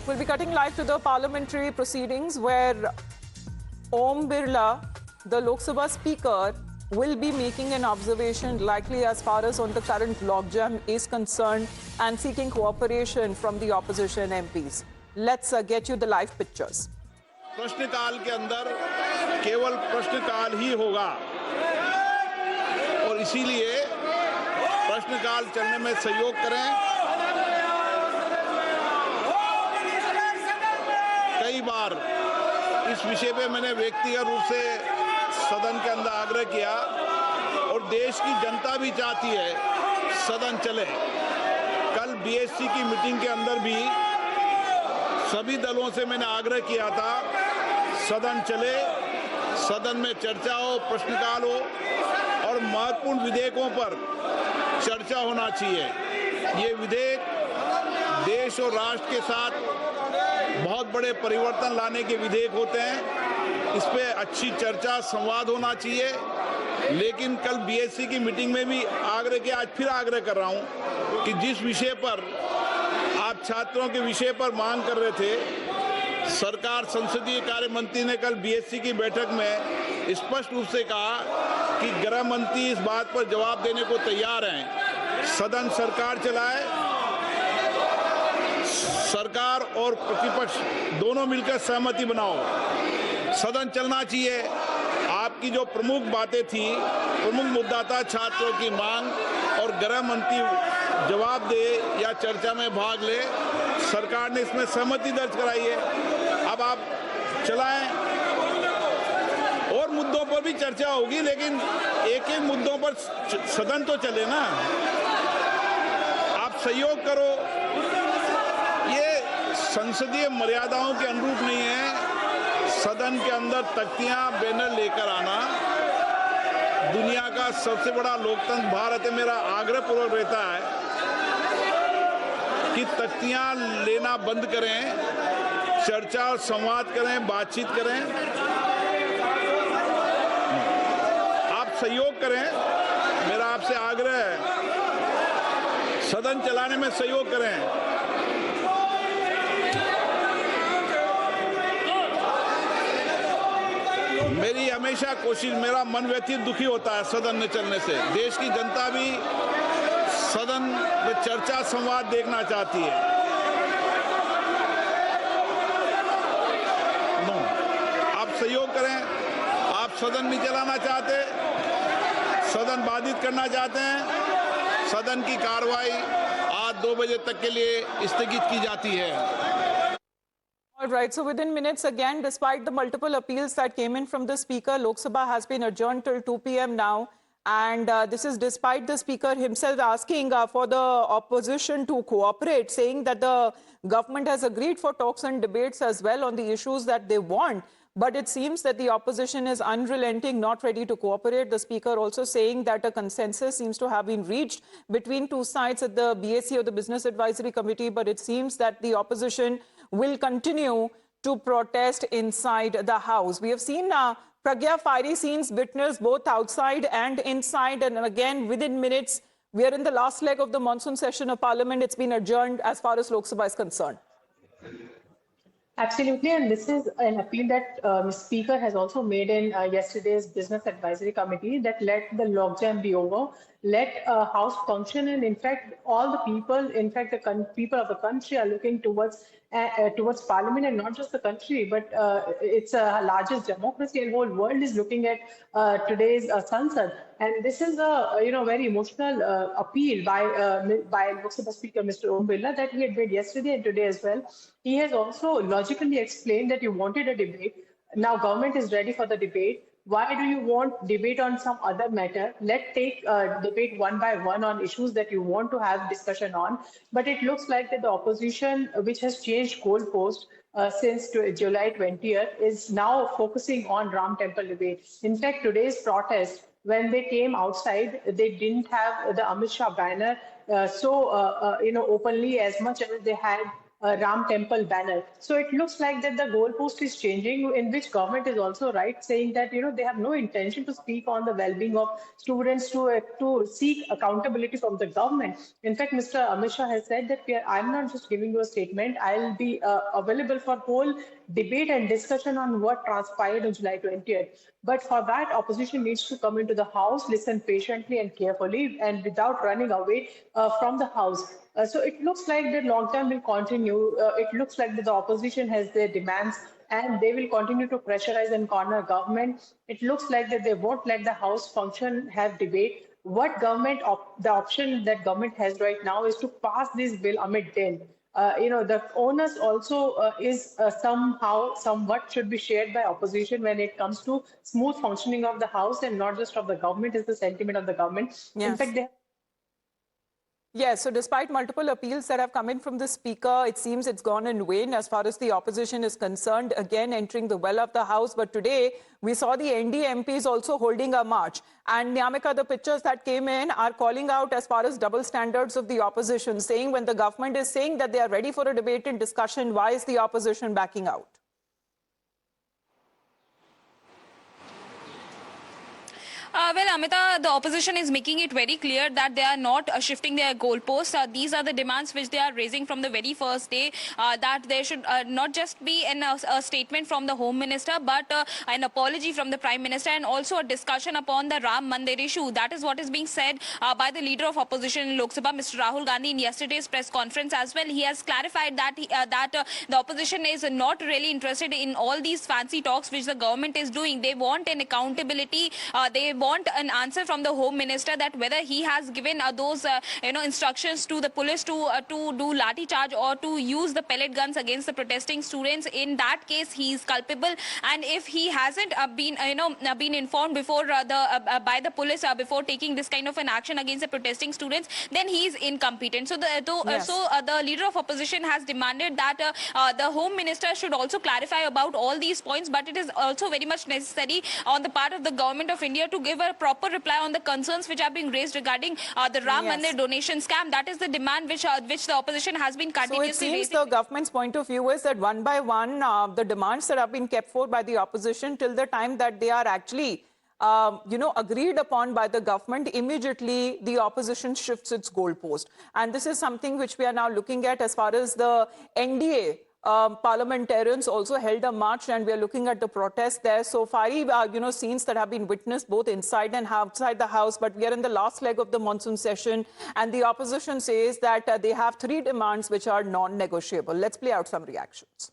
We'll be cutting live to the parliamentary proceedings where Om Birla, the Lok Sabha Speaker, will be making an observation likely as far as on the current logjam is concerned and seeking cooperation from the opposition MPs. Let's get you the live pictures. प्रश्नकाल के अंदर केवल प्रश्नकाल ही होगा और इसीलिए प्रश्नकाल चलने में सहयोग करें। कई बार इस विषय पे मैंने व्यक्तिगत रूप से सदन के अंदर आग्रह किया और देश की जनता भी चाहती है सदन चले। कल बीएससी की मीटिंग के अंदर भी सभी दलों से मैंने आग्रह किया था सदन चले, सदन में चर्चा हो, प्रश्नकाल हो और महत्वपूर्ण विधेयकों पर चर्चा होना चाहिए। ये विधेयक देश और राष्ट्र के साथ बहुत बड़े परिवर्तन लाने के विधेयक होते हैं। इस पे अच्छी चर्चा, संवाद होना चाहिए। लेकिन कल बीएससी की मीटिंग में भी आग्रह किया, आज फिर आग्रह कर रहा हूं कि जिस विषय पर आप छात्रों के विषय पर मांग कर रहे थे, सरकार संसदीय कार्य मंत्री ने कल बीएससी की बैठक में स्पष्ट रूप से कहा कि गृह मंत्री इस बात पर जवाब देने को तैयार हैं। सदन सरकार चलाए, सरकार और प्रतिपक्ष दोनों मिलकर सहमति बनाओ, सदन चलना चाहिए। आपकी जो प्रमुख बातें थी, प्रमुख मुद्दा था छात्रों की मांग और गृह मंत्री जवाब दे या चर्चा में भाग ले। सरकार ने इसमें सहमति दर्ज कराई है। अब आप चलाएं और मुद्दों पर भी चर्चा होगी, लेकिन एक एक मुद्दों पर सदन तो चले ना। आप सहयोग करो। ये संसदीय मर्यादाओं के अनुरूप नहीं है सदन के अंदर तख्तियां बैनर लेकर आना। दुनिया का सबसे बड़ा लोकतंत्र भारत है। मेरा आग्रह पूर्वक रहता है कि तख्तियां लेना बंद करें, चर्चा और संवाद करें, बातचीत करें। आप सहयोग करें, मेरा आपसे आग्रह है, सदन चलाने में सहयोग करें। मेरी हमेशा कोशिश, मेरा मन व्यथित दुखी होता है सदन में चलने से। देश की जनता भी सदन में चर्चा संवाद देखना चाहती है। आप सहयोग करें। आप सदन नहीं चलाना चाहते, सदन बाधित करना चाहते हैं, सदन की कार्रवाई आज 2 बजे तक के लिए स्थगित की जाती है। All right, so within minutes again, despite the multiple appeals that came in from the Speaker, Lok Sabha has been adjourned till 2 p.m. now. And this is despite the Speaker himself asking for the opposition to cooperate, saying that the government has agreed for talks and debates as well on the issues that they want. But it seems that the opposition is unrelenting, not ready to cooperate. The Speaker also saying that a consensus seems to have been reached between two sides at the BAC or the Business Advisory Committee. But it seems that the opposition will continue to protest inside the House. We have seen Pragya fiery scenes witnessed both outside and inside. And again, within minutes, we are in the last leg of the monsoon session of Parliament. It's been adjourned as far as Lok Sabha is concerned. Absolutely, and this is an appeal that Mr. Speaker has also made in yesterday's Business Advisory Committee, that let the logjam be over, let House function, and in fact, all the people, in fact, the people of the country are looking towards Parliament, and not just the country, but it's a largest democracy, and whole world is looking at today's Sansad. And this is a very emotional appeal by Lok Sabha Speaker Mr. Om Birla that he had made yesterday and today as well. He has also logically explained that you wanted a debate. Now government is ready for the debate. Why do you want debate on some other matter? Let's take debate one by one on issues that you want to have discussion on. But it looks like that the opposition, which has changed goalpost since July 20th, is now focusing on Ram Temple debate. In fact, today's protest, when they came outside, they didn't have the Amit Shah banner openly as much as they had Ram Temple banner. So it looks like that the goalpost is changing, in which government is also right, saying that they have no intention to speak on the well-being of students, to seek accountability from the government. In fact, Mr. Amit Shah has said that I'm not just giving you a statement. I'll be available for whole debate and discussion on what transpired on July 20th. But for that, opposition needs to come into the House, listen patiently and carefully, and without running away from the House. So it looks like the lockdown will continue. It looks like that the opposition has their demands and they will continue to pressurize and corner government. It looks like that they won't let the House function, have debate. What the option that government has right now is to pass this bill amid din. The onus also is somewhat should be shared by opposition when it comes to smooth functioning of the House and not just of the government, is the sentiment of the government. Yes. In fact, Yes, so despite multiple appeals that have come in from the speaker, it seems it's gone in vain as far as the opposition is concerned, again entering the well of the House. But today, we saw the NDA MPs also holding a march. And Nyamika, the pictures that came in are calling out as far as double standards of the opposition, saying when the government is saying that they are ready for a debate and discussion, why is the opposition backing out? Well, Amita, the opposition is making it very clear that they are not shifting their goalposts. These are the demands which they are raising from the very first day, that there should not just be a statement from the Home Minister, but an apology from the Prime Minister and also a discussion upon the Ram Mandir issue. That is what is being said by the leader of opposition in Lok Sabha, Mr. Rahul Gandhi, in yesterday's press conference as well. He has clarified that the opposition is not really interested in all these fancy talks which the government is doing. They want an accountability. They want an answer from the Home Minister that whether he has given those instructions to the police to do lathi charge or to use the pellet guns against the protesting students. In that case, he is culpable, and if he hasn't been informed before by the police before taking this kind of an action against the protesting students, then he is incompetent. So the leader of opposition has demanded that the Home Minister should also clarify about all these points, but it is also very much necessary on the part of the Government of India to give a proper reply on the concerns which are being raised regarding the Ram Mandir donation scam. That is the demand which the opposition has been continuously raising. So it seems the government's point of view is that one by one, the demands that have been kept forth by the opposition till the time that they are actually agreed upon by the government, immediately the opposition shifts its goalpost. And this is something which we are now looking at as far as the NDA parliamentarians also held a march, and we are looking at the protest there. So fiery, scenes that have been witnessed both inside and outside the House. But we are in the last leg of the monsoon session, and the opposition says that they have 3 demands which are non-negotiable. Let's play out some reactions.